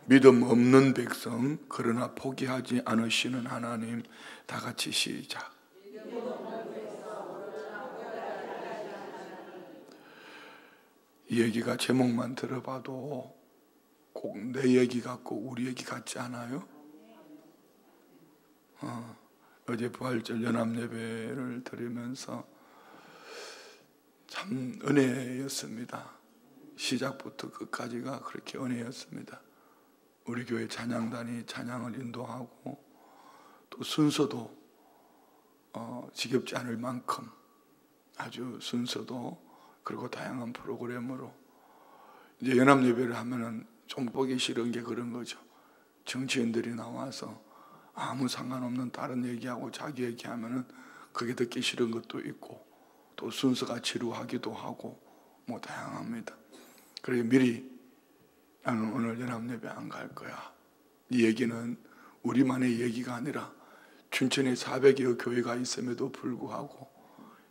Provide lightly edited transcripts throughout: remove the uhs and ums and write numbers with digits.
믿음 없는 백성, 그러나 포기하지 않으시는 하나님. 다 같이 시작. 이 얘기가 제목만 들어봐도 꼭 내 얘기 같고 우리 얘기 같지 않아요? 어제 부활절 연합예배를 드리면서 참 은혜였습니다. 시작부터 끝까지가 그렇게 은혜였습니다. 우리 교회 찬양단이 찬양을 인도하고 또 순서도 지겹지 않을 만큼 아주 순서도 그리고 다양한 프로그램으로 이제 연합예배를 하면은 좀 보기 싫은 게 그런 거죠. 정치인들이 나와서 아무 상관없는 다른 얘기하고 자기 얘기하면은 그게 듣기 싫은 것도 있고 또 순서가 지루하기도 하고 뭐 다양합니다. 그래서 미리 나는 오늘 연합예배 안 갈 거야. 이 얘기는 우리만의 얘기가 아니라 춘천에 400여 교회가 있음에도 불구하고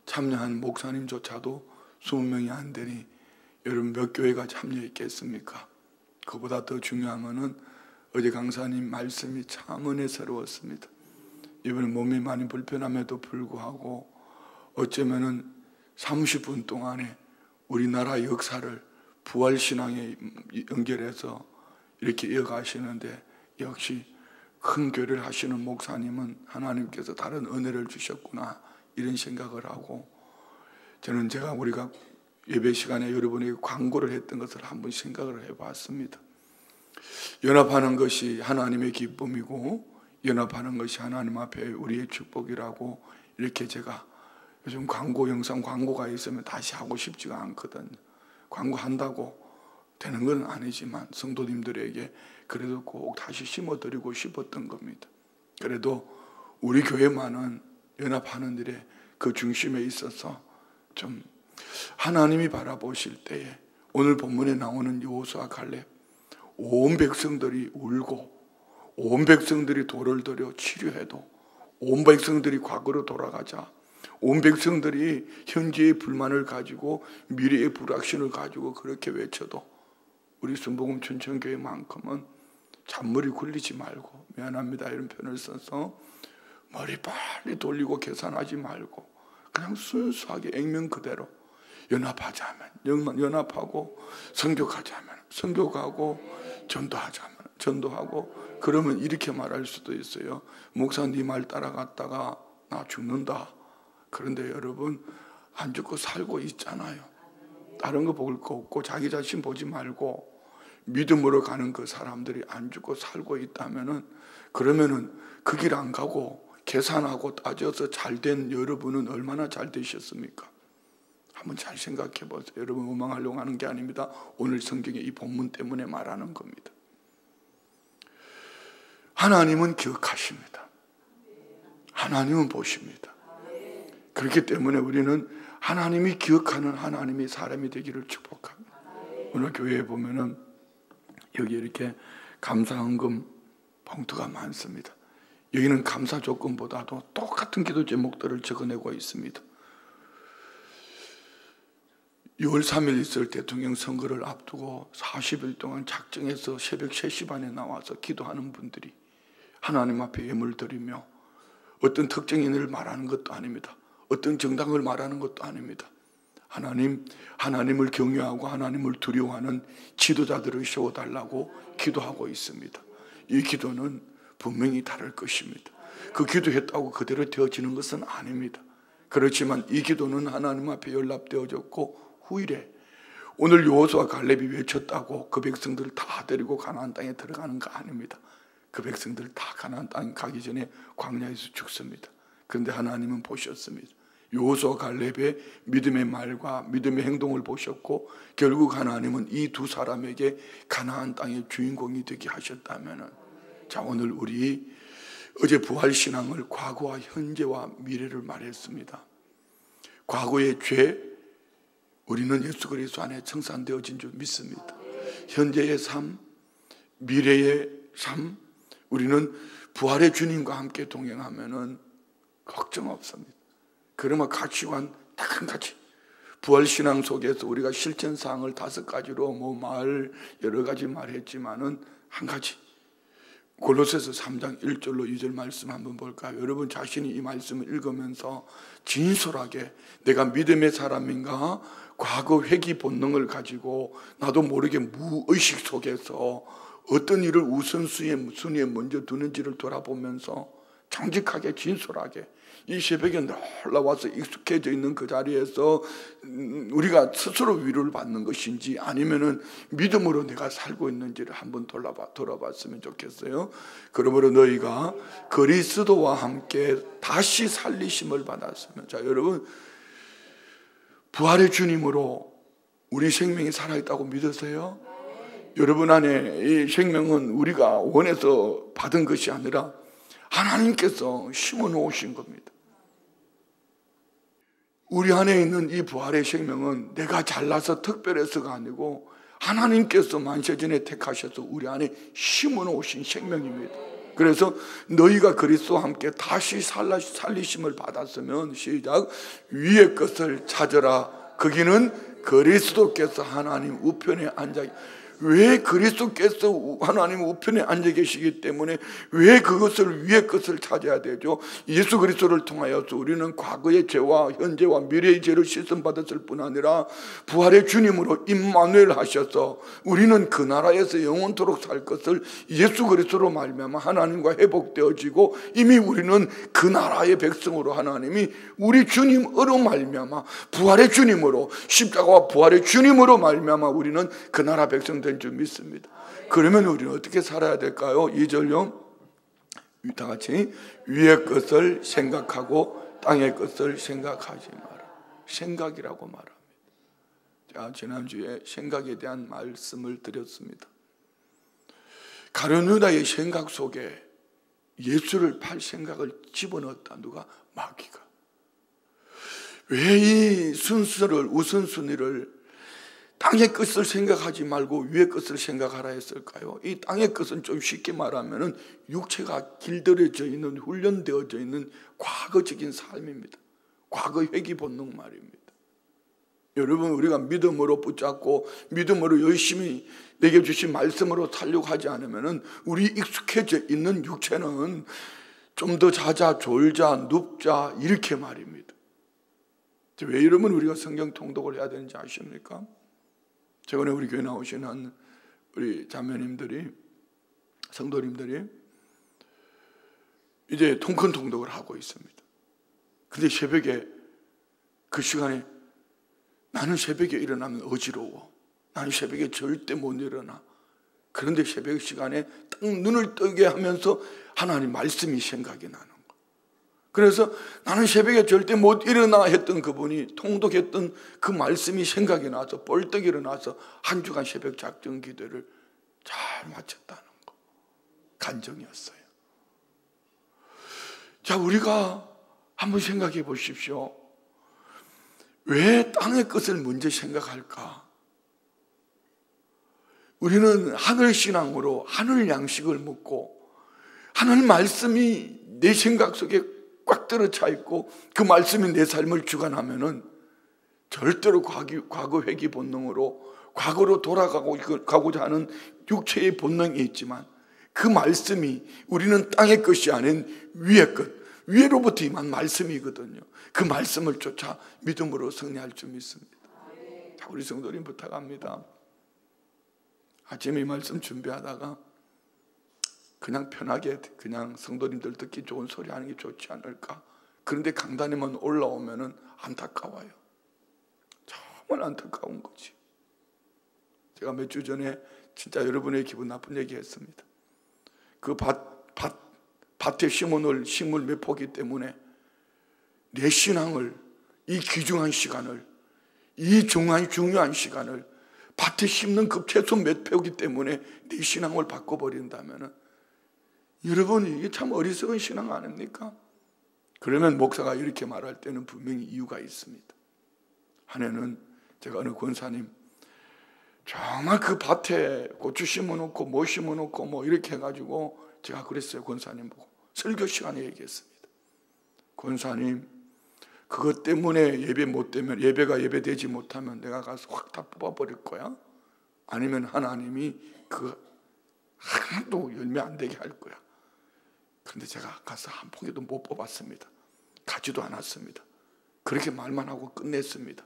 참여한 목사님조차도 20명이 안 되니 여러분 몇 교회가 참여했겠습니까? 그보다 더 중요한 것은 어제 강사님 말씀이 참 은혜스러웠습니다. 이번에 몸이 많이 불편함에도 불구하고 어쩌면은 30분 동안에 우리나라 역사를 부활신앙에 연결해서 이렇게 이어가시는데 역시 큰 교회를 하시는 목사님은 하나님께서 다른 은혜를 주셨구나 이런 생각을 하고 저는 우리가 예배 시간에 여러분에게 광고를 했던 것을 한번 생각을 해봤습니다. 연합하는 것이 하나님의 기쁨이고 연합하는 것이 하나님 앞에 우리의 축복이라고 이렇게 제가 요즘 광고 영상 광고가 있으면 다시 하고 싶지가 않거든요. 광고한다고 되는 건 아니지만 성도님들에게 그래도 꼭 다시 심어드리고 싶었던 겁니다. 그래도 우리 교회만은 연합하는 일에 그 중심에 있어서 좀 하나님이 바라보실 때에 오늘 본문에 나오는 여호수아 갈렙 온 백성들이 울고 온 백성들이 돌을 들여 치료해도 온 백성들이 과거로 돌아가자 온 백성들이 현재의 불만을 가지고 미래의 불확신을 가지고 그렇게 외쳐도 우리 순복음 춘천교회만큼은 잔머리 굴리지 말고 미안합니다 이런 표현을 써서 머리 빨리 돌리고 계산하지 말고 그냥 순수하게 액면 그대로 연합하자면 연합하고 선교하자면 선교하고 전도하자면 전도하고 그러면 이렇게 말할 수도 있어요. 목사 네 말 따라갔다가 나 죽는다. 그런데 여러분 안 죽고 살고 있잖아요. 다른 거 볼 거 없고 자기 자신 보지 말고 믿음으로 가는 그 사람들이 안 죽고 살고 있다면은 그러면은 그 길 안 가고 계산하고 따져서 잘된 여러분은 얼마나 잘 되셨습니까? 한번 잘 생각해 보세요. 여러분 원망하려고 하는 게 아닙니다. 오늘 성경의 이 본문 때문에 말하는 겁니다. 하나님은 기억하십니다. 하나님은 보십니다. 그렇기 때문에 우리는 하나님이 기억하는 하나님의 사람이 되기를 축복합니다. 오늘 교회에 보면은 여기 이렇게 감사헌금 봉투가 많습니다. 여기는 감사 조건보다도 똑같은 기도 제목들을 적어내고 있습니다. 6월 3일 있을 대통령 선거를 앞두고 40일 동안 작정해서 새벽 3시 반에 나와서 기도하는 분들이 하나님 앞에 예물 드리며 어떤 특정인을 말하는 것도 아닙니다. 어떤 정당을 말하는 것도 아닙니다. 하나님을 경외하고 하나님을 두려워하는 지도자들을 세워달라고 기도하고 있습니다. 이 기도는 분명히 다를 것입니다. 그 기도했다고 그대로 되어지는 것은 아닙니다. 그렇지만 이 기도는 하나님 앞에 연락되어졌고 후일에 오늘 여호수아 갈렙이 외쳤다고 그 백성들 다 데리고 가나안 땅에 들어가는 거 아닙니다. 그 백성들 다 가나안 땅 가기 전에 광야에서 죽습니다. 그런데 하나님은 보셨습니다. 여호수아 갈렙의 믿음의 말과 믿음의 행동을 보셨고 결국 하나님은 이 두 사람에게 가나안 땅의 주인공이 되게 하셨다면 자 오늘 우리 어제 부활신앙을 과거와 현재와 미래를 말했습니다. 과거의 죄 우리는 예수 그리스도 안에 청산되어진 줄 믿습니다. 현재의 삶, 미래의 삶 우리는 부활의 주님과 함께 동행하면은 걱정 없습니다. 그러면 가치관 다 한 가지 부활신앙 속에서 우리가 실천사항을 5가지로 여러 가지 말했지만은 한 가지, 골로새서 3장 1절로 2절 말씀 한번 볼까요? 여러분 자신이 이 말씀을 읽으면서 진솔하게 내가 믿음의 사람인가? 과거 회귀 본능을 가지고 나도 모르게 무의식 속에서 어떤 일을 우선순위에 먼저 두는지를 돌아보면서 정직하게 진솔하게 이 새벽에 놀라와서 익숙해져 있는 그 자리에서 우리가 스스로 위로를 받는 것인지 아니면은 믿음으로 내가 살고 있는지를 한번 돌아봤으면 좋겠어요. 그러므로 너희가 그리스도와 함께 다시 살리심을 받았으면, 자 여러분, 부활의 주님으로 우리 생명이 살아있다고 믿으세요? 여러분 안에 이 생명은 우리가 원해서 받은 것이 아니라 하나님께서 심어 놓으신 겁니다. 우리 안에 있는 이 부활의 생명은 내가 잘나서 특별해서가 아니고 하나님께서 만세전에 택하셔서 우리 안에 심어 놓으신 생명입니다. 그래서 너희가 그리스도와 함께 다시 살리심을 받았으면, 시작, 위의 것을 찾으라. 거기는 그리스도께서 하나님 우편에 앉아, 왜 그리스도께서 하나님 우편에 앉아 계시기 때문에 왜 그것을, 위의 것을 찾아야 되죠? 예수 그리스도를 통하여서 우리는 과거의 죄와 현재와 미래의 죄를 씻음받았을 뿐 아니라 부활의 주님으로 임마누엘 하셔서 우리는 그 나라에서 영원토록 살 것을 예수 그리스도로 말미암아 하나님과 회복되어지고, 이미 우리는 그 나라의 백성으로 하나님이 우리 주님으로 말미암아 부활의 주님으로, 십자가와 부활의 주님으로 말미암아 우리는 그 나라 백성들 줄 믿습니다. 그러면 우리는 어떻게 살아야 될까요? 2절요. 다 같이, 위의 것을 생각하고 땅의 것을 생각하지 마라. 생각이라고 말합니다. 자, 지난주에 생각에 대한 말씀을 드렸습니다. 가룟 유다의 생각 속에 예수를 팔 생각을 집어넣었다. 누가? 마귀가. 왜 이 순서를, 우선순위를 땅의 것을 생각하지 말고 위의 것을 생각하라 했을까요? 이 땅의 것은 좀 쉽게 말하면 육체가 길들여져 있는, 훈련되어져 있는 과거적인 삶입니다. 과거 회귀 본능 말입니다. 여러분, 우리가 믿음으로 붙잡고 믿음으로 열심히 내게 주신 말씀으로 살려고 하지 않으면 우리 익숙해져 있는 육체는 좀 더 자자, 졸자, 눕자 이렇게 말입니다. 왜 이러면 우리가 성경 통독을 해야 되는지 아십니까? 최근에 우리 교회 나오신 한 우리 자매님들이, 성도님들이 이제 통큰 통독을 하고 있습니다. 근데 새벽에 그 시간에 나는 새벽에 일어나면 어지러워. 나는 새벽에 절대 못 일어나. 그런데 새벽 시간에 딱 눈을 뜨게 하면서 하나님 말씀이 생각이 나는 거. 그래서 나는 새벽에 절대 못 일어나 했던 그분이 통독했던 그 말씀이 생각이 나서 벌떡 일어나서 한 주간 새벽 작정 기도를 잘 마쳤다는 거. 간증이었어요. 자, 우리가 한번 생각해 보십시오. 왜 땅의 것을 먼저 생각할까? 우리는 하늘 신앙으로 하늘 양식을 먹고 하늘 말씀이 내 생각 속에 꽉 들어차 있고 그 말씀이 내 삶을 주관하면은 절대로 과거 회귀 본능으로 과거로 돌아가고자 하는 육체의 본능이 있지만 그 말씀이 우리는 땅의 것이 아닌 위의 것, 위로부터 임한 말씀이거든요. 그 말씀을 쫓아 믿음으로 승리할 줄 믿습니다. 자, 우리 성도님 부탁합니다. 아침에 이 말씀 준비하다가 그냥 편하게 그냥 성도님들 듣기 좋은 소리 하는 게 좋지 않을까? 그런데 강단에만 올라오면은 안타까워요. 정말 안타까운 거지. 제가 몇 주 전에 진짜 여러분의 기분 나쁜 얘기 했습니다. 그 밭에 심어놓을 식물 몇 포기 때문에 내 신앙을, 이 귀중한 시간을, 이 중요한 시간을 밭에 심는 그 채소 몇 포기 때문에 내 신앙을 바꿔버린다면 여러분, 이게 참 어리석은 신앙 아닙니까? 그러면 목사가 이렇게 말할 때는 분명히 이유가 있습니다. 한 해는 제가 어느 권사님 정말 그 밭에 고추 심어놓고 뭐 심어놓고 뭐 이렇게 해가지고 제가 그랬어요. 권사님 보고 설교 시간에 얘기했습니다. 권사님, 그것 때문에 예배 못 되면, 예배가 예배되지 못하면 내가 가서 확 다 뽑아버릴 거야? 아니면 하나님이 그 하나도 열매 안 되게 할 거야? 그런데 제가 가서 한 포기도 못 뽑았습니다. 가지도 않았습니다. 그렇게 말만 하고 끝냈습니다.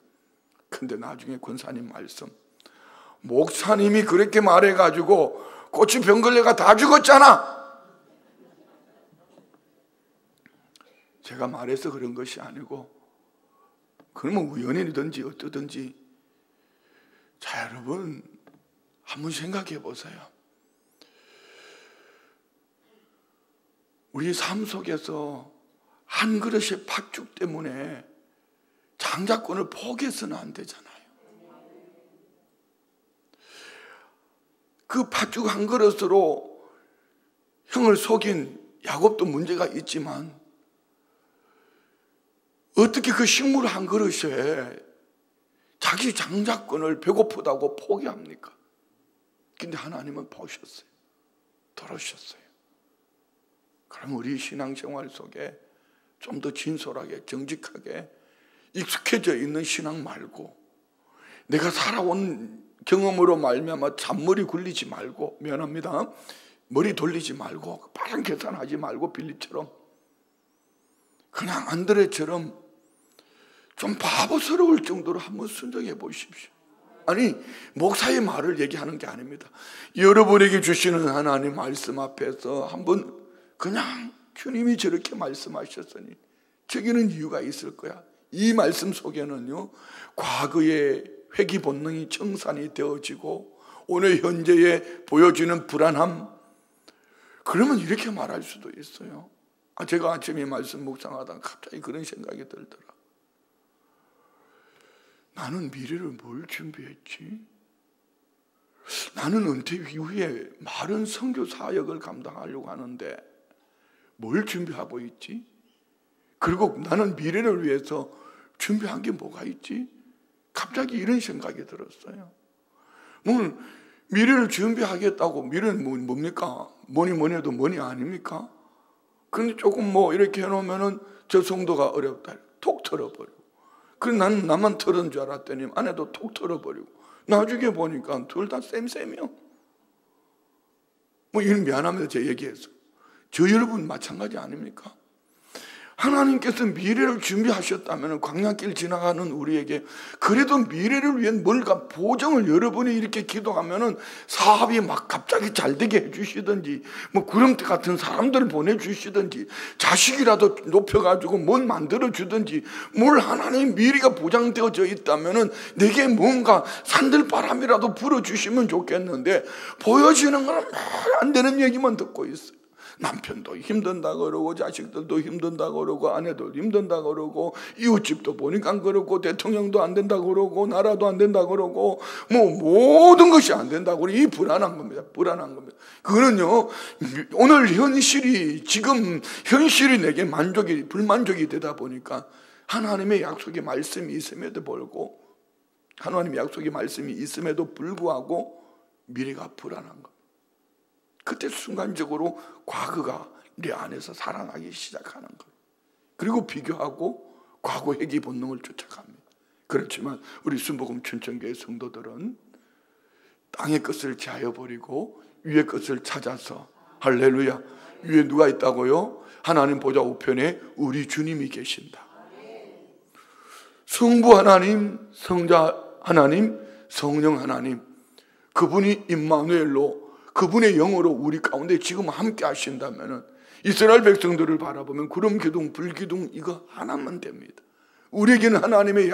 근데 나중에 권사님 말씀, 목사님이 그렇게 말해가지고 고추 병걸레가 다 죽었잖아. 제가 말해서 그런 것이 아니고, 그러면 우연이든지 어떠든지, 자, 여러분 한번 생각해 보세요. 우리 삶 속에서 한 그릇의 팥죽 때문에 장자권을 포기해서는 안 되잖아요. 그 팥죽 한 그릇으로 형을 속인 야곱도 문제가 있지만, 어떻게 그 식물 한 그릇에 자기 장자권을 배고프다고 포기합니까? 근데 하나님은 보셨어요. 들으셨어요. 그럼 우리 신앙생활 속에 좀 더 진솔하게, 정직하게 익숙해져 있는 신앙 말고, 내가 살아온 경험으로 말미암아 잔머리 굴리지 말고, 미안합니다, 머리 돌리지 말고, 빠른 계산하지 말고, 빌립처럼 그냥 안드레처럼 좀 바보스러울 정도로 한번 순종해 보십시오. 아니, 목사의 말을 얘기하는 게 아닙니다. 여러분에게 주시는 하나님 말씀 앞에서 한번 그냥 주님이 저렇게 말씀하셨으니 저기는 이유가 있을 거야. 이 말씀 속에는요, 과거의 회귀 본능이 청산이 되어지고 오늘 현재에 보여지는 불안함, 그러면 이렇게 말할 수도 있어요. 제가 아침에 말씀 묵상하다가 갑자기 그런 생각이 들더라. 나는 미래를 뭘 준비했지? 나는 은퇴 이후에 마른 선교 사역을 감당하려고 하는데 뭘 준비하고 있지? 그리고 나는 미래를 위해서 준비한 게 뭐가 있지? 갑자기 이런 생각이 들었어요. 미래를 준비하겠다고, 미래는 뭡니까? 뭐니 해도 뭐니 아닙니까? 근데 조금 이렇게 해놓으면은 저 성도가 어렵다, 톡 털어버리고. 그래서 나는 나만 털은 줄 알았더니 아내도 톡 털어버리고. 나중에 보니까 둘 다 쌤이요. 이런 미안합니다, 제 얘기해서. 저 여러분 마찬가지 아닙니까? 하나님께서 미래를 준비하셨다면 광야길 지나가는 우리에게 그래도 미래를 위한 뭔가 보정을 여러분이 이렇게 기도하면 사업이 막 갑자기 잘 되게 해주시든지, 구름대 같은 사람들을 보내주시든지, 자식이라도 높여가지고 뭘 만들어주든지, 뭘 하나님 미래가 보장되어져 있다면 내게 뭔가 산들바람이라도 불어주시면 좋겠는데, 보여지는 건 말 안 되는 얘기만 듣고 있어요. 남편도 힘든다 그러고, 자식들도 힘든다 그러고, 아내도 힘든다 그러고, 이웃집도 보니까 그러고, 대통령도 안 된다 그러고, 나라도 안 된다 그러고, 모든 것이 안 된다 그러고, 이 불안한 겁니다. 불안한 겁니다. 그거는요, 오늘 지금 현실이 내게 불만족이 되다 보니까 하나님의 약속의 말씀이 있음에도 불구하고, 미래가 불안한 겁니다. 그때 순간적으로 과거가 내 안에서 살아나기 시작하는 거예요. 그리고 비교하고 과거 회귀 본능을 쫓아갑니다. 그렇지만 우리 순복음 춘천교회 성도들은 땅의 것을 제하여버리고 위의 것을 찾아서, 할렐루야, 위에 누가 있다고요? 하나님 보좌 우편에 우리 주님이 계신다. 성부 하나님, 성자 하나님, 성령 하나님, 그분이 임마누엘로, 그분의 영으로 우리 가운데 지금 함께 하신다면 이스라엘 백성들을 바라보면 구름 기둥, 불 기둥 이거 하나만 됩니다. 우리에게는 하나님의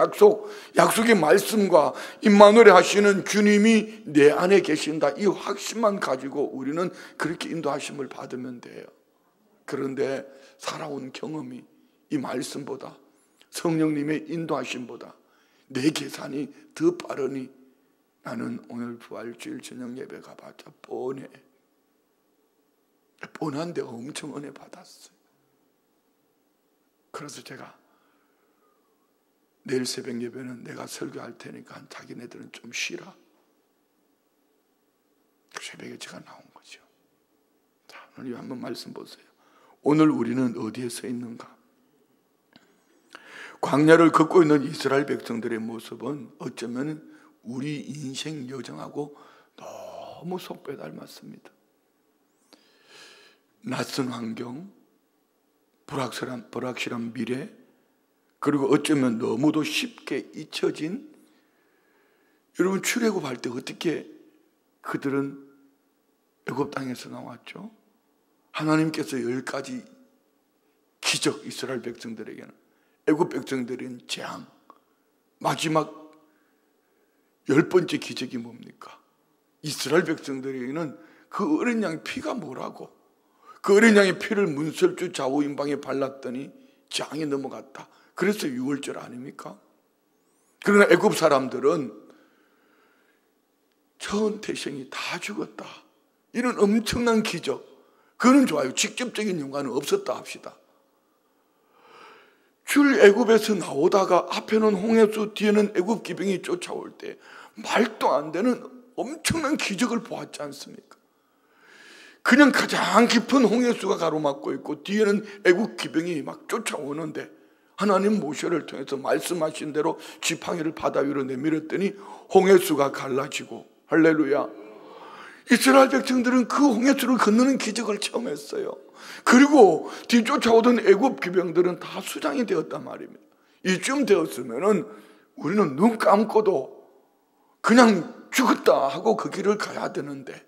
약속의 말씀과 임마누엘 하시는 주님이 내 안에 계신다, 이 확신만 가지고 우리는 그렇게 인도하심을 받으면 돼요. 그런데 살아온 경험이 이 말씀보다, 성령님의 인도하심보다 내 계산이 더 빠르니 나는 오늘 부활주일 저녁 예배 가봤자 뻔한데 엄청 은혜 받았어요. 그래서 제가 내일 새벽 예배는 내가 설교할 테니까 자기네들은 좀 쉬라. 새벽에 제가 나온 거죠. 자, 오늘 한번 말씀 보세요. 오늘 우리는 어디에 서 있는가? 광야를 걷고 있는 이스라엘 백성들의 모습은 어쩌면 우리 인생 여정하고 너무 속배 닮았습니다. 낯선 환경, 불확실한 미래, 그리고 어쩌면 너무도 쉽게 잊혀진, 여러분 출애굽할 때 어떻게 그들은 애굽 땅에서 나왔죠? 하나님께서 10가지 기적, 이스라엘 백성들에게는, 애굽 백성들은 재앙, 마지막 10번째 기적이 뭡니까? 이스라엘 백성들에게는 그 어린 양 피가 뭐라고, 그 어린 양의 피를 문설주 좌우임방에 발랐더니 재앙이 넘어갔다. 그래서 6월절 아닙니까? 그러나 애굽 사람들은 전 태생이 다 죽었다, 이런 엄청난 기적, 그거는 좋아요. 직접적인 연관은 없었다 합시다. 출애굽에서 나오다가 앞에는 홍해수, 뒤에는 애굽 기병이 쫓아올 때 말도 안 되는 엄청난 기적을 보았지 않습니까? 그냥 가장 깊은 홍해수가 가로막고 있고 뒤에는 애굽 기병이 막 쫓아오는데 하나님 모세를 통해서 말씀하신 대로 지팡이를 바다 위로 내밀었더니 홍해수가 갈라지고, 할렐루야. 이스라엘 백성들은 그 홍해수를 건너는 기적을 처음 했어요. 그리고 뒤쫓아오던 애굽 기병들은 다 수장이 되었단 말입니다. 이쯤 되었으면은 우리는 눈 감고도 그냥 죽었다 하고 그 길을 가야 되는데,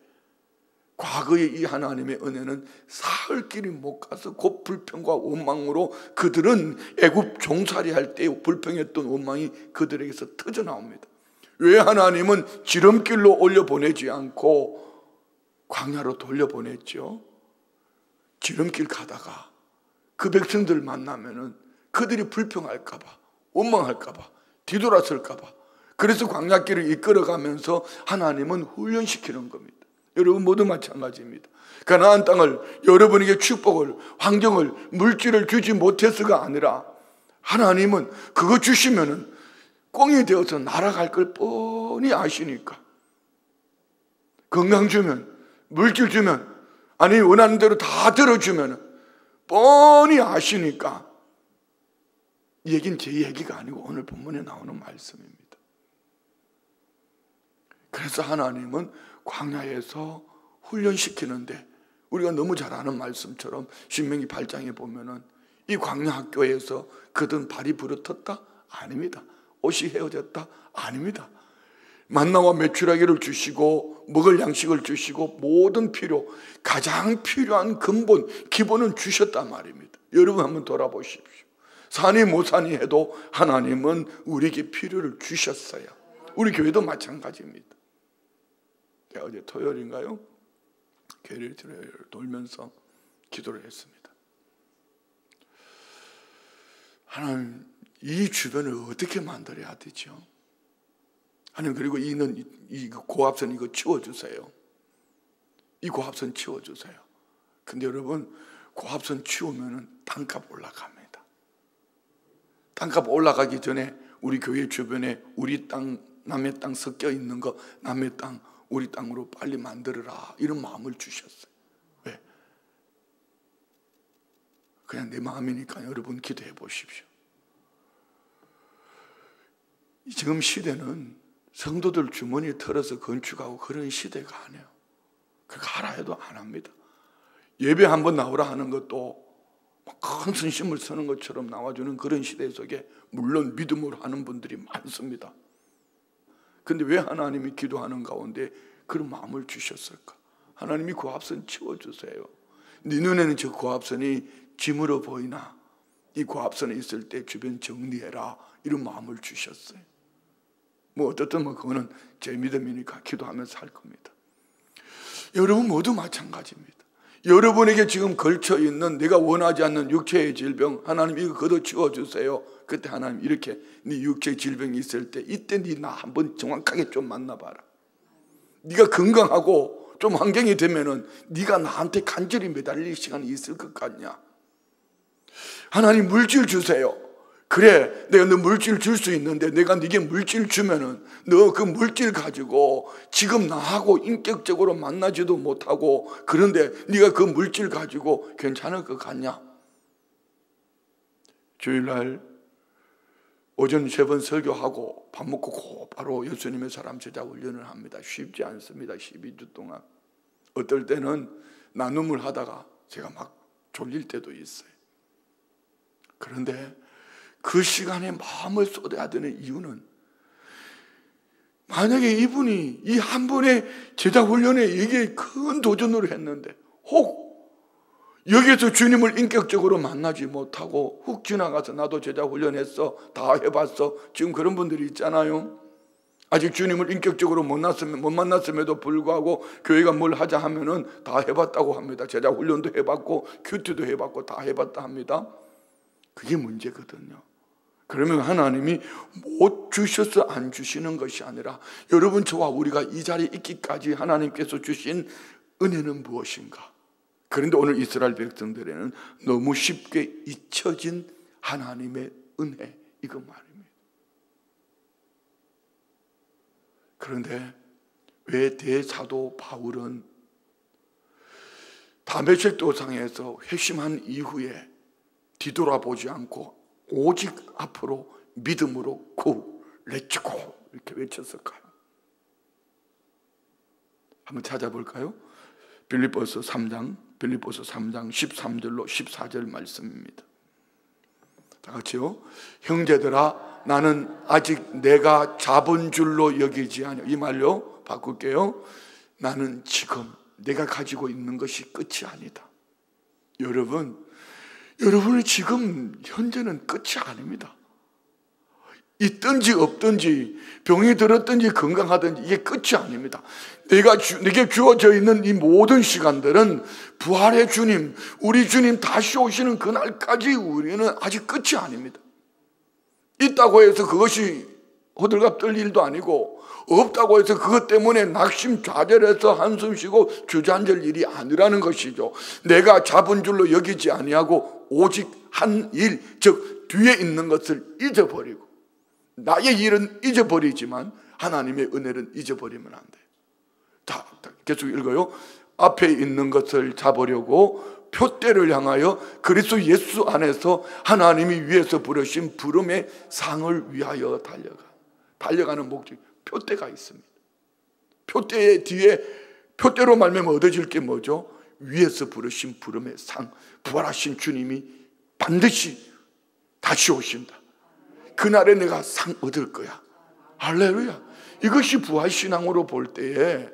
과거의 이 하나님의 은혜는 사흘 길이 못 가서 곧 불평과 원망으로 그들은 애굽 종살이 할 때 불평했던 원망이 그들에게서 터져 나옵니다. 왜 하나님은 지름길로 올려보내지 않고 광야로 돌려보냈죠? 지름길 가다가 그 백성들 만나면은 그들이 불평할까봐, 원망할까봐, 뒤돌아설까봐, 그래서 광야길을 이끌어가면서 하나님은 훈련시키는 겁니다. 여러분 모두 마찬가지입니다. 가나안 땅을, 여러분에게 축복을, 환경을, 물질을 주지 못해서가 아니라 하나님은 그거 주시면은 꽁이 되어서 날아갈 걸 뻔히 아시니까, 건강 주면, 물질 주면, 아니 원하는 대로 다 들어주면 뻔히 아시니까, 이 얘기는 제 얘기가 아니고 오늘 본문에 나오는 말씀입니다. 그래서 하나님은 광야에서 훈련시키는데, 우리가 너무 잘 아는 말씀처럼 신명기 8장에 보면은 이 광야 학교에서 그든 발이 부르텄다? 아닙니다. 옷이 헤어졌다? 아닙니다. 만나와 메추라기를 주시고 먹을 양식을 주시고 모든 필요, 가장 필요한 근본, 기본은 주셨단 말입니다. 여러분 한번 돌아보십시오. 산이 모산이 해도 하나님은 우리에게 필요를 주셨어요. 우리 교회도 마찬가지입니다. 어제 토요일인가요? 교회를 돌면서 기도를 했습니다. 하나님, 이 주변을 어떻게 만들어야 되죠? 하나님, 그리고 이 고압선 이거 치워주세요. 이 고압선 치워주세요. 근데 여러분, 고압선 치우면은 땅값 올라갑니다. 땅값 올라가기 전에 우리 교회 주변에 우리 땅, 남의 땅 섞여 있는 거, 남의 땅 우리 땅으로 빨리 만들어라, 이런 마음을 주셨어요. 왜? 그냥 내 마음이니까 여러분 기도해 보십시오. 지금 시대는 성도들 주머니에 털어서 건축하고 그런 시대가 아니에요. 그렇게 하라 해도 안 합니다. 예배 한번 나오라 하는 것도 큰 선심을 서는 것처럼 나와주는 그런 시대 속에 물론 믿음으로 하는 분들이 많습니다. 근데 왜 하나님이 기도하는 가운데 그런 마음을 주셨을까? 하나님이 고압선 치워주세요. 네 눈에는 저 고압선이 짐으로 보이나 이 고압선에 있을 때 주변 정리해라, 이런 마음을 주셨어요. 뭐 어떻든 그거는 제 믿음이니까 기도하면서 할 겁니다. 여러분 모두 마찬가지입니다. 여러분에게 지금 걸쳐있는 내가 원하지 않는 육체의 질병, 하나님 이거 걷어치워주세요. 그때 하나님 이렇게 네 육체의 질병이 있을 때 이때 네 나 한번 정확하게 좀 만나봐라. 네가 건강하고 좀 환경이 되면은 네가 나한테 간절히 매달릴 시간이 있을 것 같냐? 하나님 물질 주세요. 그래, 내가 너 물질 줄 수 있는데 내가 네게 물질 주면은 너 그 물질 가지고 지금 나하고 인격적으로 만나지도 못하고, 그런데 네가 그 물질 가지고 괜찮을 것 같냐? 주일날 오전 3번 설교하고 밥 먹고 곧바로 예수님의 사람 제자 훈련을 합니다. 쉽지 않습니다. 12주 동안. 어떨 때는 나눔을 하다가 제가 막 졸릴 때도 있어요. 그런데 그 시간에 마음을 쏟아야 되는 이유는, 만약에 이분이 이 한 번의 제자 훈련에 이게 큰 도전을 했는데 혹 여기에서 주님을 인격적으로 만나지 못하고 훅 지나가서 나도 제자 훈련했어, 다 해봤어, 지금 그런 분들이 있잖아요. 아직 주님을 인격적으로 못 만났음에도 불구하고 교회가 뭘 하자 하면은 다 해봤다고 합니다. 제자 훈련도 해봤고 큐티도 해봤고 다 해봤다 합니다. 그게 문제거든요. 그러면 하나님이 못 주셔서 안 주시는 것이 아니라, 여러분 저와 우리가 이 자리에 있기까지 하나님께서 주신 은혜는 무엇인가? 그런데 오늘 이스라엘 백성들에는 너무 쉽게 잊혀진 하나님의 은혜, 이거 말입니다. 그런데 왜 대사도 바울은 다메섹 도상에서 회심한 이후에 뒤돌아보지 않고 오직 앞으로 믿음으로 고 렛츠고 이렇게 외쳤을까요? 한번 찾아볼까요? 빌립보서 3장 13절로 14절 말씀입니다. 다 같이요. 형제들아, 나는 아직 내가 잡은 줄로 여기지 않아. 이 말로 바꿀게요. 나는 지금 내가 가지고 있는 것이 끝이 아니다. 여러분은 지금 현재는 끝이 아닙니다. 있든지 없든지 병이 들었든지 건강하든지 이게 끝이 아닙니다. 내게 주어져 있는 이 모든 시간들은 부활의 주님, 우리 주님 다시 오시는 그날까지 우리는 아직 끝이 아닙니다. 있다고 해서 그것이 호들갑 떨 일도 아니고, 없다고 해서 그것 때문에 낙심좌절해서 한숨 쉬고 주저앉을 일이 아니라는 것이죠. 내가 잡은 줄로 여기지 아니하고 오직 한 일, 즉 뒤에 있는 것을 잊어버리고, 나의 일은 잊어버리지만 하나님의 은혜는 잊어버리면 안 돼요. 자, 계속 읽어요. 앞에 있는 것을 잡으려고 표대를 향하여 그리스도 예수 안에서 하나님이 위에서 부르신 부름의 상을 위하여 달려가는 목적, 표대가 있습니다. 표대의 뒤에, 표대로 말미암아 얻어질 게 뭐죠? 위에서 부르신 부름의 상, 부활하신 주님이 반드시 다시 오신다. 그날에 내가 상 얻을 거야. 할렐루야. 이것이 부활신앙으로 볼 때에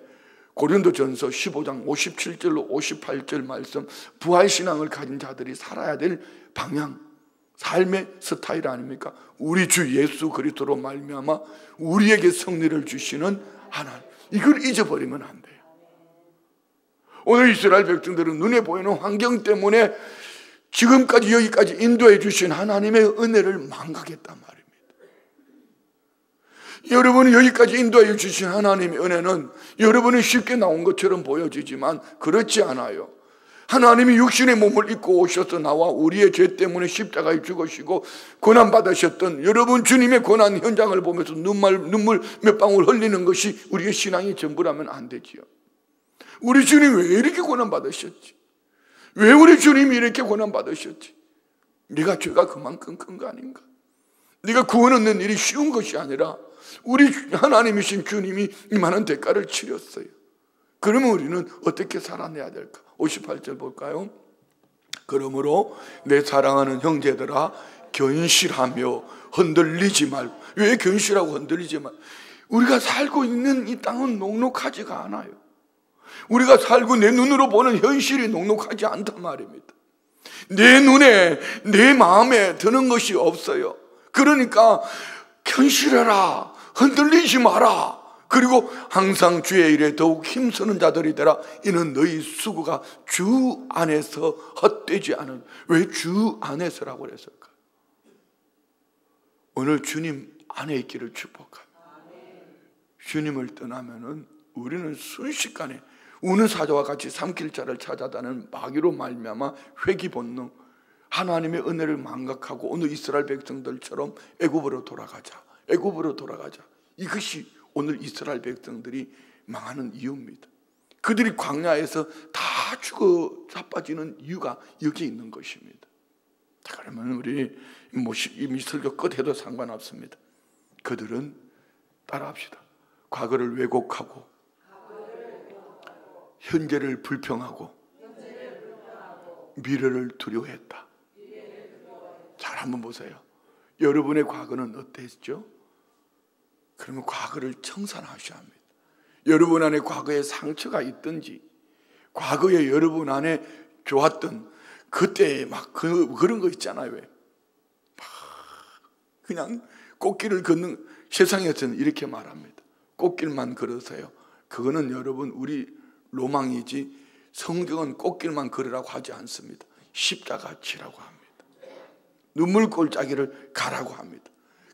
고린도전서 15장 57절로 58절 말씀, 부활신앙을 가진 자들이 살아야 될 방향, 삶의 스타일 아닙니까? 우리 주 예수 그리스도로 말미암아 우리에게 승리를 주시는 하나님, 이걸 잊어버리면 안 돼요. 오늘 이스라엘 백성들은 눈에 보이는 환경 때문에 지금까지 여기까지 인도해 주신 하나님의 은혜를 망각했단 말입니다. 여러분이 여기까지 인도해 주신 하나님의 은혜는 여러분이 쉽게 나온 것처럼 보여지지만 그렇지 않아요. 하나님이 육신의 몸을 입고 오셔서 나와 우리의 죄 때문에 십자가에 죽으시고 고난받으셨던 여러분 주님의 고난 현장을 보면서 눈물 몇 방울 흘리는 것이 우리의 신앙의 전부라면 안 되지요. 우리 주님 왜 이렇게 고난받으셨지? 왜 우리 주님이 이렇게 고난받으셨지? 네가 죄가 그만큼 큰 거 아닌가? 네가 구원 얻는 일이 쉬운 것이 아니라 우리 하나님이신 주님이 이만한 대가를 치렀어요. 그러면 우리는 어떻게 살아내야 될까? 58절 볼까요? 그러므로 내 사랑하는 형제들아, 견실하며 흔들리지 말고. 왜 견실하고 흔들리지 말고? 우리가 살고 있는 이 땅은 녹록하지가 않아요. 우리가 살고 내 눈으로 보는 현실이 녹록하지 않단 말입니다. 내 눈에, 내 마음에 드는 것이 없어요. 그러니까 견실해라, 흔들리지 마라. 그리고 항상 주의 일에 더욱 힘쓰는 자들이 되라. 이는 너희 수고가 주 안에서 헛되지 않은. 왜 주 안에서라고 그랬을까? 오늘 주님 안에 있기를 축복합니다. 주님을 떠나면은 우리는 순식간에 우는 사자와 같이 삼킬 자를 찾아다는 마귀로 말미암아 회귀 본능, 하나님의 은혜를 망각하고 오늘 이스라엘 백성들처럼 애굽으로 돌아가자, 애굽으로 돌아가자. 이것이 오늘 이스라엘 백성들이 망하는 이유입니다. 그들이 광야에서 다 죽어 자빠지는 이유가 여기 있는 것입니다. 자, 그러면 우리 이미 설교 끝해도 상관없습니다. 그들은 따라합시다. 과거를 왜곡하고 현재를 불평하고 미래를 두려워했다. 잘 한번 보세요. 여러분의 과거는 어땠죠? 그러면 과거를 청산하셔야 합니다. 여러분 안에 과거에 상처가 있든지, 과거에 여러분 안에 좋았던 그때 막 그런 거 있잖아요. 왜? 그냥 꽃길을 걷는, 세상에서는 이렇게 말합니다. 꽃길만 걸으세요. 그거는 여러분 우리 로망이지, 성경은 꽃길만 걸으라고 하지 않습니다. 십자가 지라고 합니다. 눈물골짜기를 가라고 합니다.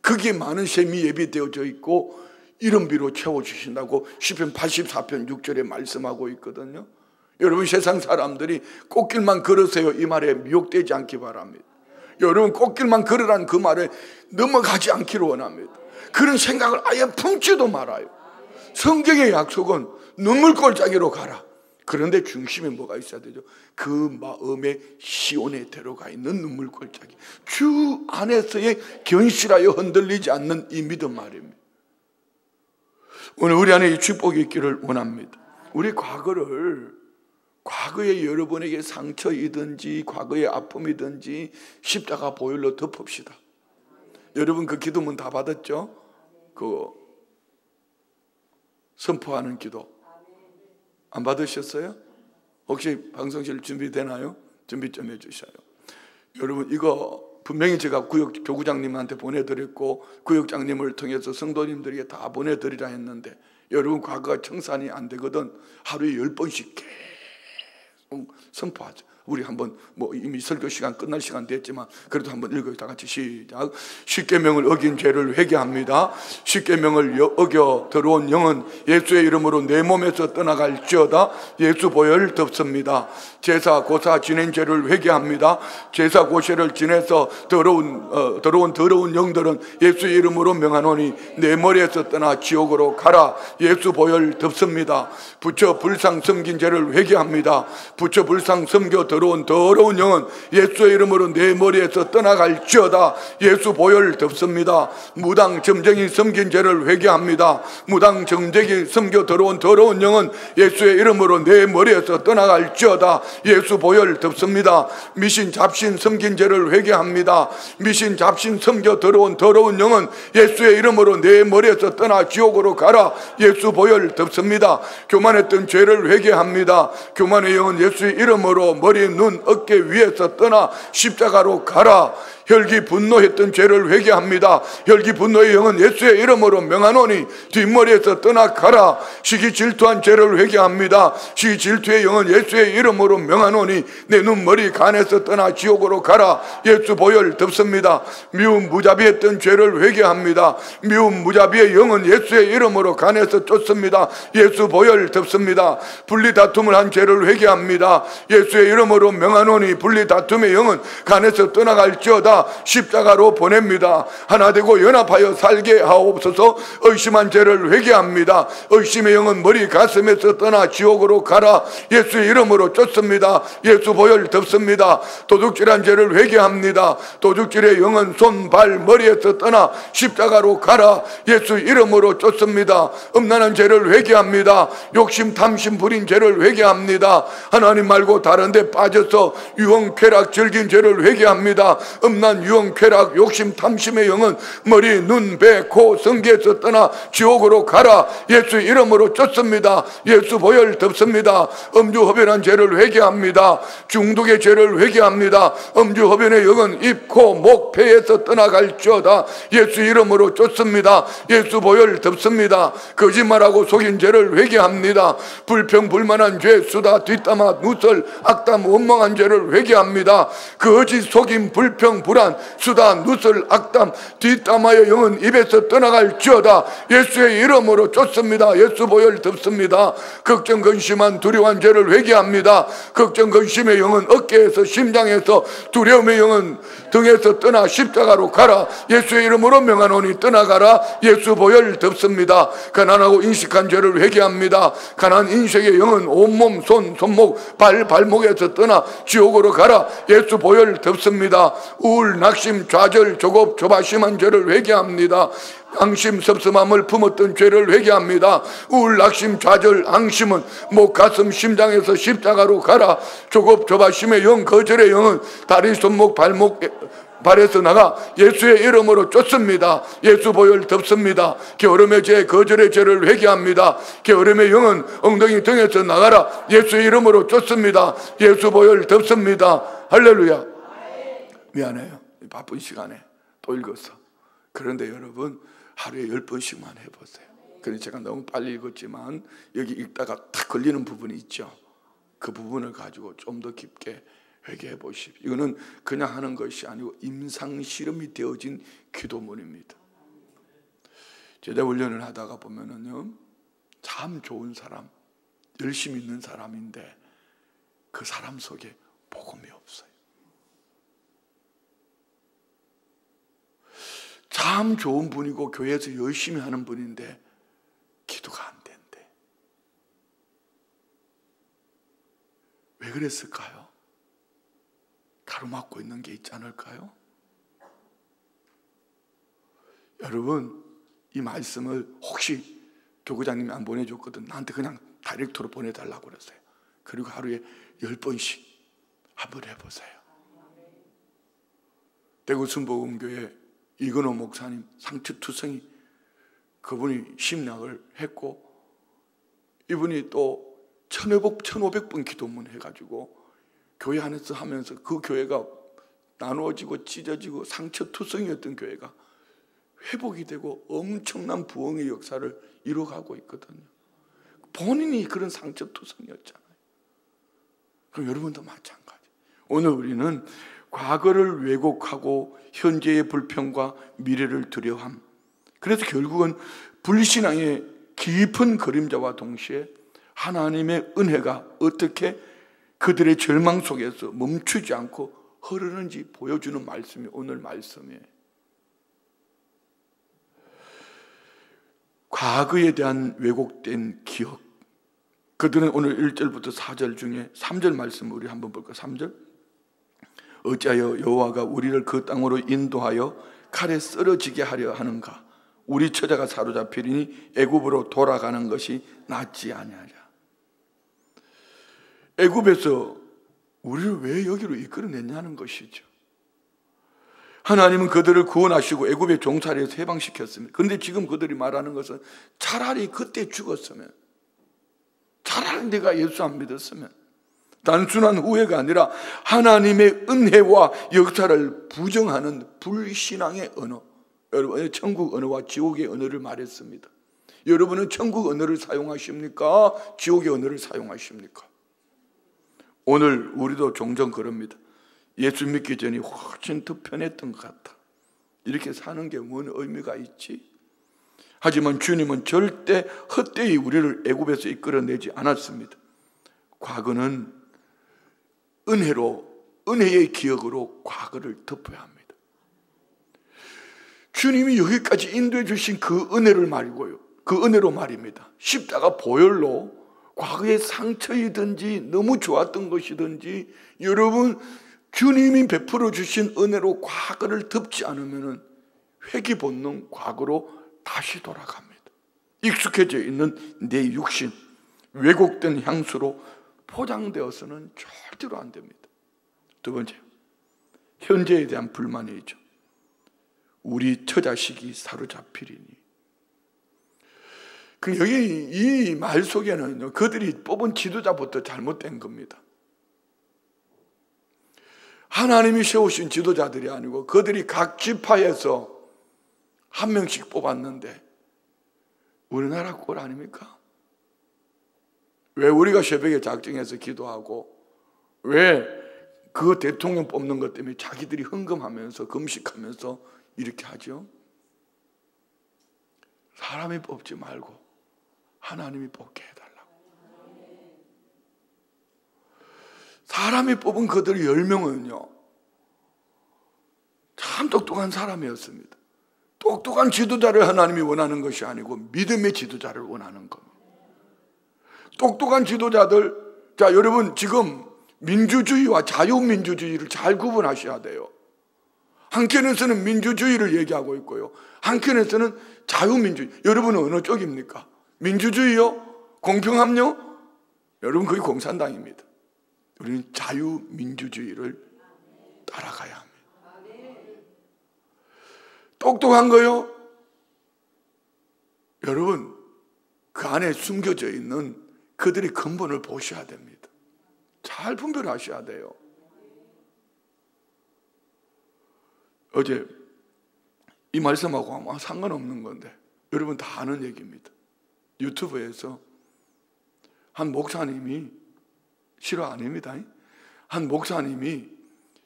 거기에 많은 셈이 예비되어져 있고 이른비로 채워주신다고 시편 84편 6절에 말씀하고 있거든요. 여러분, 세상 사람들이 꽃길만 걸으세요 이 말에 미혹되지 않기 바랍니다. 여러분, 꽃길만 걸으라는 그 말에 넘어가지 않기를 원합니다. 그런 생각을 아예 품지도 말아요. 성경의 약속은 눈물골짜기로 가라. 그런데 중심에 뭐가 있어야 되죠? 그 마음의 시온에 들어가 있는 눈물골짜기, 주 안에서의 견실하여 흔들리지 않는 이 믿음 말입니다. 오늘 우리 안에 이 축복이 있기를 원합니다. 우리 과거에 여러분에게 상처이든지 과거의 아픔이든지 십자가 보혈로 덮읍시다. 여러분 그 기도문 다 받았죠? 그 선포하는 기도 안 받으셨어요? 혹시 방송실 준비되나요? 준비 좀 해주셔요. 여러분, 이거 분명히 제가 교구장님한테 보내드렸고 구역장님을 통해서 성도님들에게 다 보내드리라 했는데, 여러분 과거가 청산이 안 되거든 하루에 10번씩 계속 선포하죠. 우리 한번 이미 설교 시간 끝날 시간 됐지만 그래도 한번 읽어요. 다 같이 시작. 십계명을 어긴 죄를 회개합니다. 십계명을 어겨 들어온 영은 예수의 이름으로 내 몸에서 떠나갈지어다. 예수 보혈 덮습니다. 제사 고사 지낸 죄를 회개합니다. 제사 고세를 지내서 더러운 영들은 예수의 이름으로 명하노니 내 머리에서 떠나 지옥으로 가라. 예수 보혈 덮습니다. 부처 불상 섬긴 죄를 회개합니다. 부처 불상 섬겨 더러운 영은 예수의 이름으로 내 머리에서 떠나갈지어다. 예수 보혈 덮습니다. 무당 점쟁이 섬긴 죄를 회개합니다. 무당 점쟁이 섬겨 더러운 영은 예수의 이름으로 내 머리에서 떠나갈지어다. 예수 보혈 덮습니다. 미신 잡신 섬긴 죄를 회개합니다. 미신 잡신 섬겨 더러운 영은 예수의 이름으로 내 머리에서 떠나 지옥으로 가라. 예수 보혈 덮습니다. 교만했던 죄를 회개합니다. 교만의 영은 예수의 이름으로 머리, 눈, 어깨 위에서 떠나 십자가로 가라. 혈기 분노했던 죄를 회개합니다. 혈기 분노의 영은 예수의 이름으로 명하노니 뒷머리에서 떠나가라. 시기 질투한 죄를 회개합니다. 시기 질투의 영은 예수의 이름으로 명하노니 내 눈머리 간에서 떠나 지옥으로 가라. 예수 보혈 덮습니다. 미움 무자비했던 죄를 회개합니다. 미움 무자비의 영은 예수의 이름으로 간에서 쫓습니다. 예수 보혈 덮습니다. 분리 다툼을 한 죄를 회개합니다. 예수의 이름으로 명하노니 분리 다툼의 영은 간에서 떠나갈지어다. 십자가로 보냅니다. 하나 되고 연합하여 살게 하옵소서. 의심한 죄를 회개합니다. 의심의 영은 머리 가슴에서 떠나 지옥으로 가라. 예수의 이름으로 쫓습니다. 예수 보혈 덮습니다. 도둑질한 죄를 회개합니다. 도둑질의 영은 손, 발, 머리에서 떠나 십자가로 가라. 예수 이름으로 쫓습니다. 음란한 죄를 회개합니다. 욕심, 탐심, 부린 죄를 회개합니다. 하나님 말고 다른 데 빠져서 유흥, 쾌락, 즐긴 죄를 회개합니다. 음란, 유흥, 쾌락, 욕심, 탐심의 영은 머리, 눈, 배, 코, 성기에서 떠나 지옥으로 가라. 예수 이름으로 쫓습니다. 예수 보혈 덮습니다. 음주, 흡연한 죄를 회개합니다. 중독의 죄를 회개합니다. 음주, 흡연의 영은 입, 코, 목, 폐에서 떠나갈지어다. 예수 이름으로 쫓습니다. 예수 보혈 덮습니다. 거짓말하고 속인 죄를 회개합니다. 불평, 불만한 죄, 수다, 뒷담화, 누설, 악담, 원망한 죄를 회개합니다. 거짓, 속임, 불평, 우란, 수다, 누설, 악담, 뒷담화의 영은 입에서 떠나갈지어다. 예수의 이름으로 쫓습니다. 예수 보혈 덮습니다. 걱정, 근심한 두려워한 죄를 회개합니다. 걱정, 근심의 영은 어깨에서, 심장에서, 두려움의 영은 등에서 떠나 십자가로 가라. 예수의 이름으로 명하노니 떠나가라. 예수 보혈 덮습니다. 가난하고 인식한 죄를 회개합니다. 가난 인식의 영은 온몸, 손목, 발목에서 떠나 지옥으로 가라. 예수 보혈 덮습니다. 우울, 낙심, 좌절, 조급, 조바심한 죄를 회개합니다. 앙심, 섭섭함을 품었던 죄를 회개합니다. 우울, 낙심, 좌절, 앙심은 목, 가슴, 심장에서 십자가로 가라. 조급, 조바심의 영, 거절의 영은 다리, 손목, 발목, 발에서 나가 예수의 이름으로 쫓습니다. 예수 보혈 덮습니다. 게으름의 죄, 거절의 죄를 회개합니다. 게으름의 영은 엉덩이 등에서 나가라. 예수의 이름으로 쫓습니다. 예수 보혈 덮습니다. 할렐루야. 미안해요. 바쁜 시간에 또 읽었어. 그런데 여러분 하루에 10번씩만 해보세요. 그래서 제가 너무 빨리 읽었지만 여기 읽다가 탁 걸리는 부분이 있죠. 그 부분을 가지고 좀 더 깊게 회개해 보십시오. 이거는 그냥 하는 것이 아니고 임상실험이 되어진 기도문입니다. 제자 훈련을 하다가 보면은요, 참 좋은 사람, 열심히 있는 사람인데 그 사람 속에 복음이 없어요. 참 좋은 분이고 교회에서 열심히 하는 분인데 기도가 안 된대. 왜 그랬을까요? 가로막고 있는 게 있지 않을까요? 여러분, 이 말씀을 혹시 교구장님이 안 보내줬거든. 나한테 그냥 다이렉트로 보내달라고 그랬어요. 그리고 하루에 10번씩 한번 해보세요. 대구 순복음교회 이근호 목사님 상처투성이, 그분이 심락을 했고 이분이 또 1500번 기도문 해가지고 교회 안에서 하면서 그 교회가 나누어지고 찢어지고 상처투성이었던 교회가 회복이 되고 엄청난 부흥의 역사를 이뤄가고 있거든요. 본인이 그런 상처투성이었잖아요. 그럼 여러분도 마찬가지. 오늘 우리는 과거를 왜곡하고 현재의 불평과 미래를 두려워함, 그래서 결국은 불신앙의 깊은 그림자와 동시에 하나님의 은혜가 어떻게 그들의 절망 속에서 멈추지 않고 흐르는지 보여주는 말씀이 오늘 말씀이에요. 과거에 대한 왜곡된 기억, 그들은 오늘 1절부터 4절 중에 3절 말씀 우리 한번 볼까요? 3절. 어찌하여 여호와가 우리를 그 땅으로 인도하여 칼에 쓰러지게 하려 하는가? 우리 처자가 사로잡히리니 애굽으로 돌아가는 것이 낫지 아니하랴. 애굽에서 우리를 왜 여기로 이끌어냈냐는 것이죠. 하나님은 그들을 구원하시고 애굽의 종살이에서 해방시켰습니다. 그런데 지금 그들이 말하는 것은 차라리 그때 죽었으면, 차라리 내가 예수 안 믿었으면, 단순한 후회가 아니라 하나님의 은혜와 역사를 부정하는 불신앙의 언어. 여러분, 천국 언어와 지옥의 언어를 말했습니다. 여러분은 천국 언어를 사용하십니까? 지옥의 언어를 사용하십니까? 오늘 우리도 종종 그럽니다. 예수 믿기 전이 훨씬 더 편했던 것 같다. 이렇게 사는 게 뭔 의미가 있지? 하지만 주님은 절대 헛되이 우리를 애굽에서 이끌어내지 않았습니다. 과거는 은혜의 기억으로 과거를 덮어야 합니다. 주님이 여기까지 인도해 주신 그 은혜를 말이고요, 그 은혜로 말입니다. 십자가 보혈로 과거의 상처이든지 너무 좋았던 것이든지, 여러분, 주님이 베풀어 주신 은혜로 과거를 덮지 않으면 회귀 본능 과거로 다시 돌아갑니다. 익숙해져 있는 내 육신, 왜곡된 향수로 포장되어서는 절대로 안 됩니다. 두 번째, 현재에 대한 불만이죠. 우리 처자식이 사로잡히리니. 여기 이 말 속에는 그들이 뽑은 지도자부터 잘못된 겁니다. 하나님이 세우신 지도자들이 아니고 그들이 각 지파에서 한 명씩 뽑았는데 우리나라 꼴 아닙니까? 왜 우리가 새벽에 작정해서 기도하고, 왜 그 대통령 뽑는 것 때문에 자기들이 헌금하면서 금식하면서 이렇게 하죠. 사람이 뽑지 말고 하나님이 뽑게 해달라고. 사람이 뽑은 그들 10명은요 참 똑똑한 사람이었습니다. 똑똑한 지도자를 하나님이 원하는 것이 아니고 믿음의 지도자를 원하는 겁니다. 똑똑한 지도자들, 자 여러분 지금 민주주의와 자유민주주의를 잘 구분하셔야 돼요. 한편에서는 민주주의를 얘기하고 있고요, 한편에서는 자유민주주의. 여러분은 어느 쪽입니까? 민주주의요? 공평함요? 여러분 그게 공산당입니다. 우리는 자유민주주의를 따라가야 합니다. 똑똑한 거요? 여러분 그 안에 숨겨져 있는 그들의 근본을 보셔야 됩니다. 잘 분별하셔야 돼요. 어제 이 말씀하고 아마 상관없는 건데 여러분 다 아는 얘기입니다. 유튜브에서 한 목사님이, 실화 아닙니다, 한 목사님이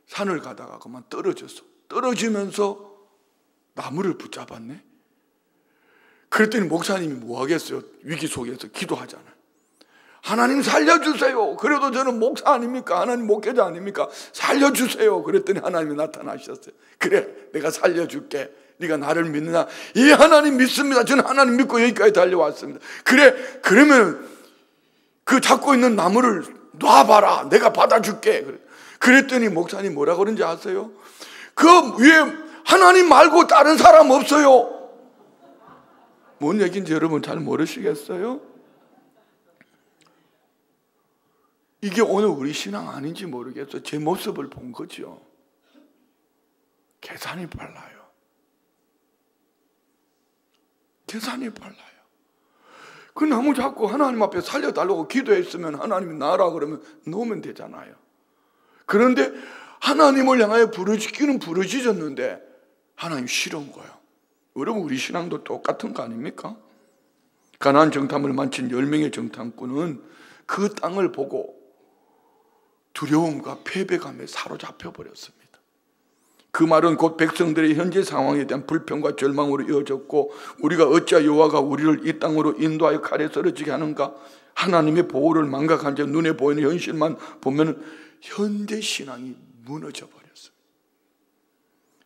산을 가다가 그만 떨어졌어. 떨어지면서 나무를 붙잡았네. 그랬더니 목사님이 뭐 하겠어요? 위기 속에서 기도하잖아요. 하나님 살려주세요. 그래도 저는 목사 아닙니까? 하나님 목회자 아닙니까? 살려주세요. 그랬더니 하나님이 나타나셨어요. 그래, 내가 살려줄게. 네가 나를 믿느냐? 예, 하나님 믿습니다. 저는 하나님 믿고 여기까지 달려왔습니다. 그래, 그러면 그 잡고 있는 나무를 놔봐라. 내가 받아줄게. 그랬더니 목사님 뭐라 그런지 아세요? 그 위에 하나님 말고 다른 사람 없어요. 뭔 얘기인지 여러분 잘 모르시겠어요? 이게 오늘 우리 신앙 아닌지 모르겠어요. 제 모습을 본 거죠. 계산이 빨라요. 계산이 빨라요. 그 나무 잡고 하나님 앞에 살려달라고 기도했으면 하나님이 나라 그러면 놓으면 되잖아요. 그런데 하나님을 향하여 부르짖기는 부르짖었는데 하나님 싫은 거예요. 여러분 우리 신앙도 똑같은 거 아닙니까? 가나안 정탐을 마친 10명의 정탐꾼은 그 땅을 보고 두려움과 패배감에 사로잡혀 버렸습니다. 그 말은 곧 백성들의 현재 상황에 대한 불평과 절망으로 이어졌고, 우리가 어찌하여 여호와가 우리를 이 땅으로 인도하여 칼에 쓰러지게 하는가? 하나님의 보호를 망각한 채 눈에 보이는 현실만 보면 현대 신앙이 무너져 버렸습니다.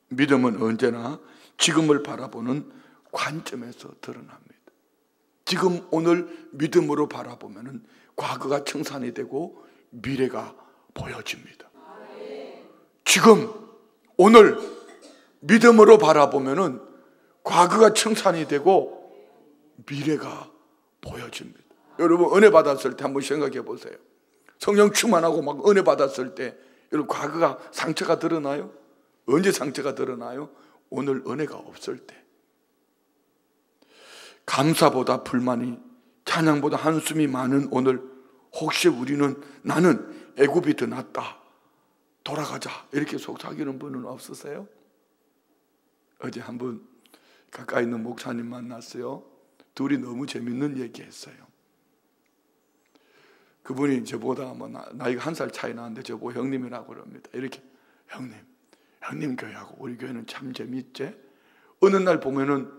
믿음은 언제나 지금을 바라보는 관점에서 드러납니다. 지금 오늘 믿음으로 바라보면 과거가 청산이 되고 미래가 보여집니다. 지금 오늘 믿음으로 바라보면 과거가 청산이 되고 미래가 보여집니다. 여러분 은혜 받았을 때 한번 생각해 보세요. 성령 충만하고 막 은혜 받았을 때 여러분 과거가 상처가 드러나요? 언제 상처가 드러나요? 오늘 은혜가 없을 때. 감사보다 불만이, 찬양보다 한숨이 많은 오늘, 혹시 우리는 나는 애굽이 더 낫다, 돌아가자, 이렇게 속삭이는 분은 없으세요? 어제 한번 가까이 있는 목사님 만났어요. 둘이 너무 재밌는 얘기했어요. 그분이 저보다 뭐 나이가 1살 차이 나는데 저보고 형님이라고 그럽니다. 이렇게, 형님 교회하고 우리 교회는 참 재밌지? 어느 날 보면은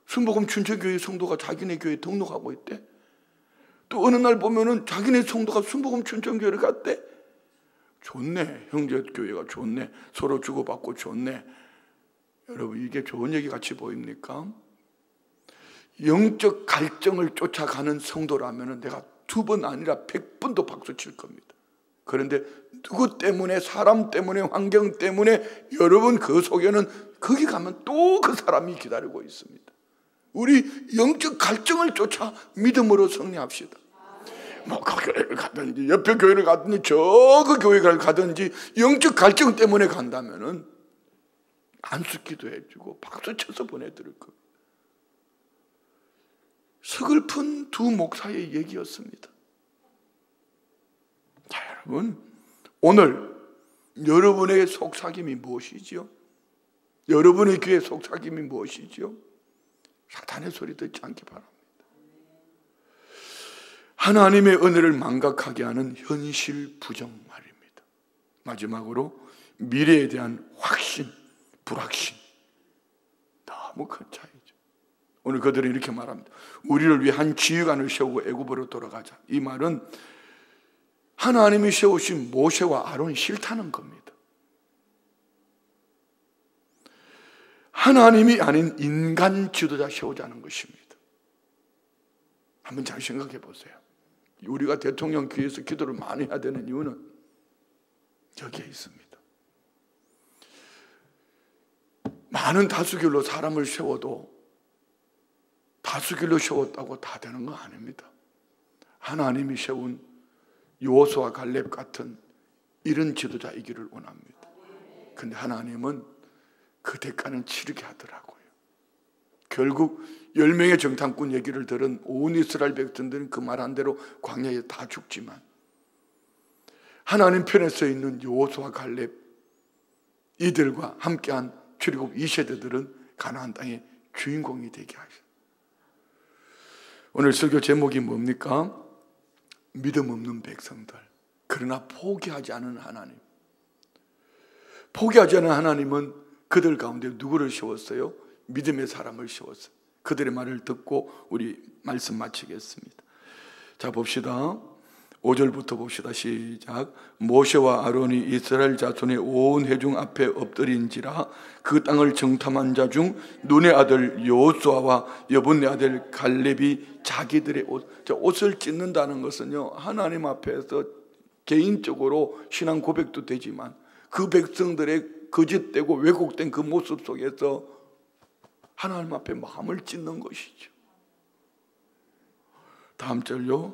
순복음 춘천교회 성도가 자기네 교회에 등록하고 있대. 또 어느 날 보면은 자기네 성도가 순복음 춘천교회를 갔대. 좋네, 형제교회가 좋네, 서로 주고받고 좋네. 여러분 이게 좋은 얘기 같이 보입니까? 영적 갈증을 쫓아가는 성도라면 내가 2번 아니라 100번도 박수 칠 겁니다. 그런데 누구 때문에, 사람 때문에, 환경 때문에 여러분 그 속에는 거기 가면 또 그 사람이 기다리고 있습니다. 우리 영적 갈증을 쫓아 믿음으로 승리합시다. 뭐 그 교회를 가든지 옆에 교회를 가든지 저 그 교회를 가든지 영적 갈증 때문에 간다면은 안수기도 해주고 박수 쳐서 보내드릴 겁니다. 서글픈 두 목사의 얘기였습니다. 자, 여러분 오늘 여러분의 속삭임이 무엇이지요? 여러분의 귀의 속삭임이 무엇이지요? 사탄의 소리 듣지 않기 바랍니다. 하나님의 은혜를 망각하게 하는 현실 부정 말입니다. 마지막으로 미래에 대한 확신, 불확신. 너무 큰 차이죠. 오늘 그들은 이렇게 말합니다. 우리를 위해 한 지휘관을 세우고 애굽으로 돌아가자. 이 말은 하나님이 세우신 모세와 아론이 싫다는 겁니다. 하나님이 아닌 인간 지도자 세우자는 것입니다. 한번 잘 생각해 보세요. 우리가 대통령 귀에서 기도를 많이 해야 되는 이유는 여기에 있습니다. 많은 다수결로 사람을 세워도 다수결로 세웠다고 다 되는 거 아닙니다. 하나님이 세운 여호수아 갈렙 같은 이런 지도자이기를 원합니다. 그런데 하나님은 그 대가는 치르게 하더라고요. 결국 10명의 정탐꾼 얘기를 들은 온 이스라엘 백성들은 그 말한 대로 광야에 다 죽지만 하나님 편에 서 있는 여호수아 갈렙 이들과 함께한 출애굽 2세대들은 가나안 땅의 주인공이 되게 하셨어요. 오늘 설교 제목이 뭡니까? 믿음 없는 백성들. 그러나 포기하지 않은 하나님. 포기하지 않은 하나님은 그들 가운데 누구를 세웠어요? 믿음의 사람을 세웠어요. 그들의 말을 듣고 우리 말씀 마치겠습니다. 자, 봅시다. 5절부터 봅시다. 시작. 모세와 아론이 이스라엘 자손의 온 회중 앞에 엎드린지라 그 땅을 정탐한 자 중 눈의 아들 여호수아와 여분의 아들 갈렙이 자기들의 옷을 찢는다는 것은요, 하나님 앞에서 개인적으로 신앙 고백도 되지만 그 백성들의 거짓되고 왜곡된 그 모습 속에서 하나님 앞에 마음을 찢는 것이죠. 다음 절요.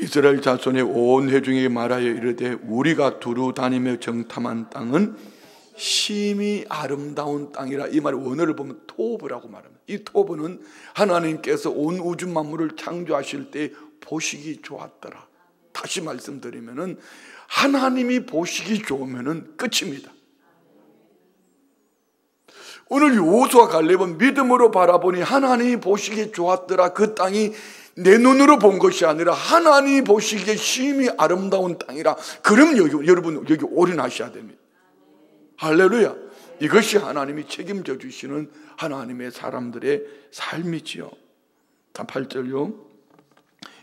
이스라엘 자손의 온 회중에게 말하여 이르되 우리가 두루 다니며 정탐한 땅은 심히 아름다운 땅이라. 이 말의 원어를 보면 토브라고 말합니다. 이 토브는 하나님께서 온 우주 만물을 창조하실 때 보시기 좋았더라. 다시 말씀드리면은 하나님이 보시기 좋으면은 끝입니다. 오늘 여호수아 갈렙은 믿음으로 바라보니 하나님이 보시기 좋았더라. 그 땅이 내 눈으로 본 것이 아니라 하나님이 보시기에 심히 아름다운 땅이라. 그럼 여러분 여기 올인하셔야 됩니다. 할렐루야. 이것이 하나님이 책임져 주시는 하나님의 사람들의 삶이지요. 8절요.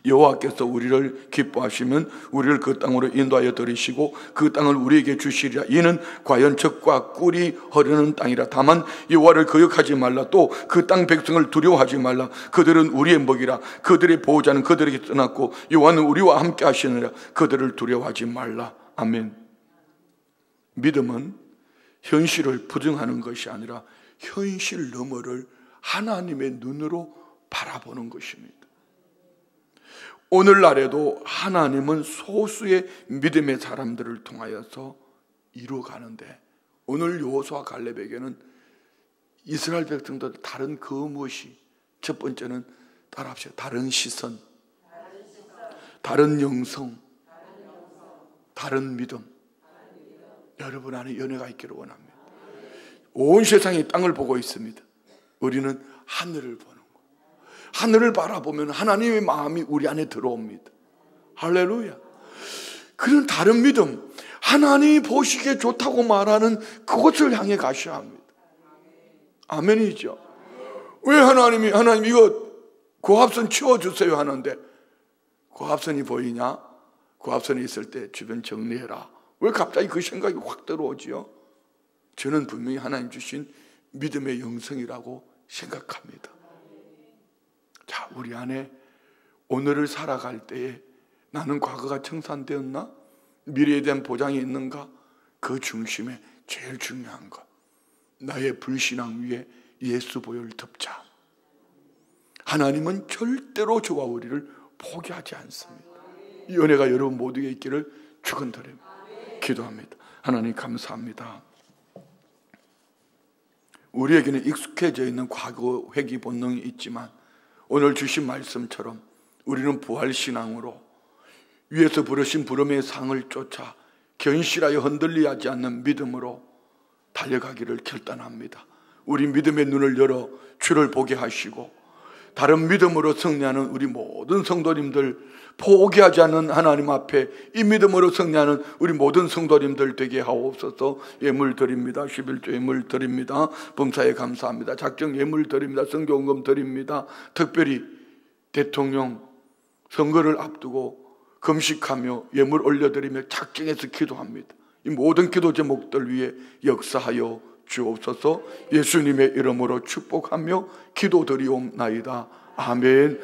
여호와께서 우리를 기뻐하시면 우리를 그 땅으로 인도하여 들이시고 그 땅을 우리에게 주시리라. 이는 과연 젖과 꿀이 흐르는 땅이라. 다만 여호와를 거역하지 말라. 또 그 땅 백성을 두려워하지 말라. 그들은 우리의 먹이라. 그들의 보호자는 그들에게 떠났고 여호와는 우리와 함께 하시느라. 그들을 두려워하지 말라. 아멘. 믿음은 현실을 부정하는 것이 아니라 현실 너머를 하나님의 눈으로 바라보는 것입니다. 오늘날에도 하나님은 소수의 믿음의 사람들을 통하여서 이루어가는데 오늘 여호수아 갈렙에게는 이스라엘 백성들 다른 그 무엇이, 첫 번째는 따라합시다. 다른 시선, 다른 영성, 다른 믿음. 여러분 안에 연애가 있기를 원합니다. 온 세상이 땅을 보고 있습니다. 우리는 하늘을 보는, 하늘을 바라보면 하나님의 마음이 우리 안에 들어옵니다. 할렐루야. 그런 다른 믿음, 하나님이 보시기에 좋다고 말하는 그곳을 향해 가셔야 합니다. 아멘이죠. 왜 하나님 이거 고압선 치워주세요 하는데 고압선이 보이냐? 고압선이 있을 때 주변 정리해라. 왜 갑자기 그 생각이 확 들어오지요? 저는 분명히 하나님 주신 믿음의 영성이라고 생각합니다. 자, 우리 안에 오늘을 살아갈 때에 나는 과거가 청산되었나? 미래에 대한 보장이 있는가? 그 중심에 제일 중요한 것, 나의 불신앙 위에 예수 보혈을 덮자. 하나님은 절대로 저와 우리를 포기하지 않습니다. 이 은혜가 여러분 모두에게 있기를 축원드립니다. 기도합니다. 하나님 감사합니다. 우리에게는 익숙해져 있는 과거 회귀 본능이 있지만 오늘 주신 말씀처럼 우리는 부활신앙으로 위에서 부르신 부름의 상을 쫓아 견실하여 흔들리지 않는 믿음으로 달려가기를 결단합니다. 우리 믿음의 눈을 열어 주를 보게 하시고 다른 믿음으로 승리하는 우리 모든 성도님들, 포기하지 않는 하나님 앞에 이 믿음으로 승리하는 우리 모든 성도님들 되게 하옵소서. 예물 드립니다. 11조 예물 드립니다. 범사에 감사합니다. 작정 예물 드립니다. 선교헌금 드립니다. 특별히 대통령 선거를 앞두고 금식하며 예물 올려드리며 작정해서 기도합니다. 이 모든 기도 제목들 위해 역사하여 주옵소서. 예수님의 이름으로 축복하며 기도드리옵나이다. 아멘.